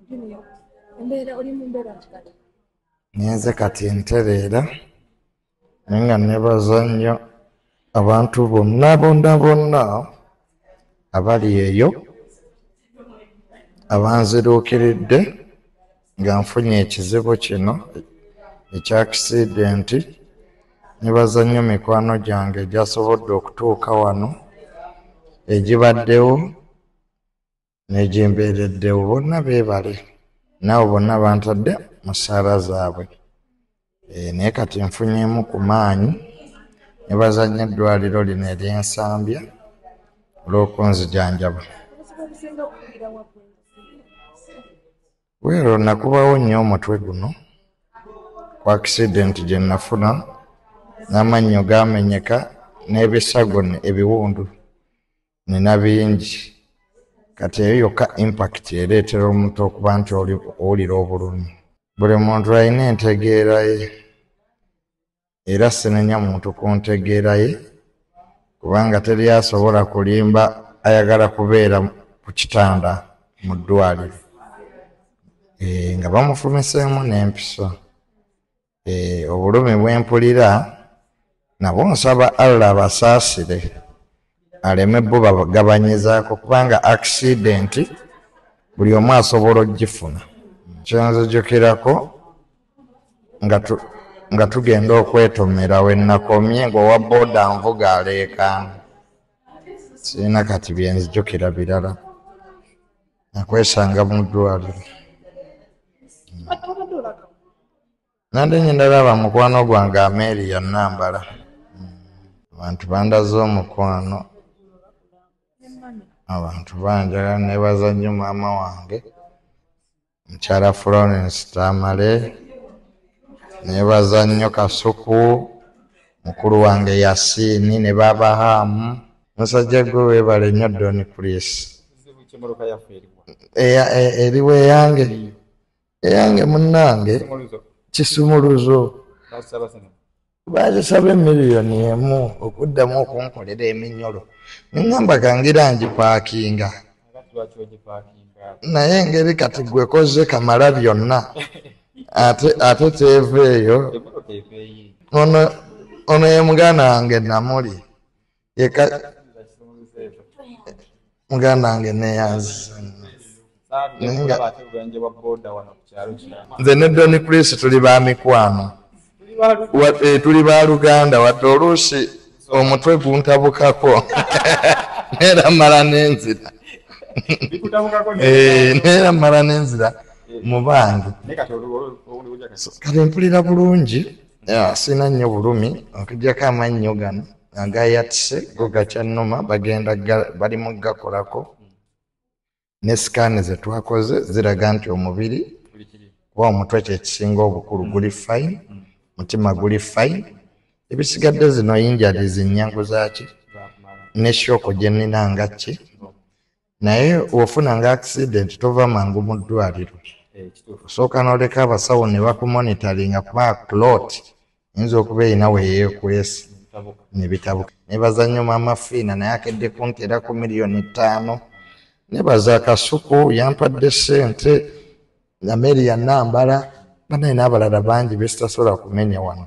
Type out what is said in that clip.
Junior, embeera oli mu mbeera kikati. Nyenze kati ntereera naye nga nebaza nnyo abantu bonna abali eyo abanziruukiridde nga nfunye ekizibu kino ekya akisidenti. Nebaza nnyo mikwano gyange egyasobodde okutuuka wano, egibaddewo n'egimbeereddewo. Bonna beebale, nabo bonna bantadde mu ssaala zaabwe. Naye kati nfunyeemu ku maanyi. Nebaza nnyo eddwaliro lino ery'Ensambya olw'okunzijanjaba. Weero nakubawo nnyo omutwe guno ku akisidenti gye nafuna, n'amannyo gaamenyeka n'ebisago ebiwundu nina bingi. Kati eyo yokka impact ereetera omuntu okuba nti owulira obulumi. Buli muntu alina entegeera ye era sinenya muntu ku ntegeera ye, kubanga teri asobola kulimba ayagala kubeera ku kitanda mu ddwaliro nga bamufumiseemu n'empisa. Obulumi bwempulira nabwo nsaba Allah abasaasire aleme bo bagabanyizaako, kubanga akisidenti buli omu asobola ogifuna. Kyenzijukirako nga tugenda okwetomera we nakomye ng'owa booda nvuga aleekaana. Sirina kati byenzijukira birala, nakwesanga mu ddwaliro. Nande nyendalaba mukwano gwange Amelia Nambala. Abantu bandaze omukwano, abantu banjagala. Nebaza nnyo maama wange mukyala Florence Tamale, nebaza nnyo Kasuku, mukulu wange Yasini ne Babahamu. Musajja gwe weebale nnyo Don Chris. Eriwe eyange munnange Kisumuluzo. Bagisaba miliyoni emu okuddamu okunkolera eminyolo. Neŋŋamba kangira ngipaakinga. Naye engeri kati gwe koze kamala byonna ate teeveeyo. Ono ye muganda wange Namuli, muganda wange neyanziza. Nze ne Don Chris tuli ba mikwano, tuli ba Luganda, wadde oluusi omutwe guntabukako neera mala n'enzira. Neera mala n'enzira mu bange. Kati mpulira bulungi, sina nnyo bulumi okuggyako amannyo gano agayatise go gakyannuma, bagenda bali mu gakolako. Ne sikaani ze twakoze ziraga nti omubiri kuba omutwe kyekisinga obukulu guli fine, mutima guli fine. Ebisigadde zino injalizi nnyangu zaaki ne shooko gye nnina nga ki. Naye ofuna nga akisidenti tova mangu mu ddwaliro, osooka n'oleka abasawo ne bakumonitaringa kuba clot yinza okuba erina weyeekwese ne bitabuka. Nebaza nnyo maama Fiina, naye akedde kunteera ku miliyoni 5. Nebaza Kasuku yampadde ssente, Amelia Nambala, banaye n'abalala bangi besitasobola kumenya wano.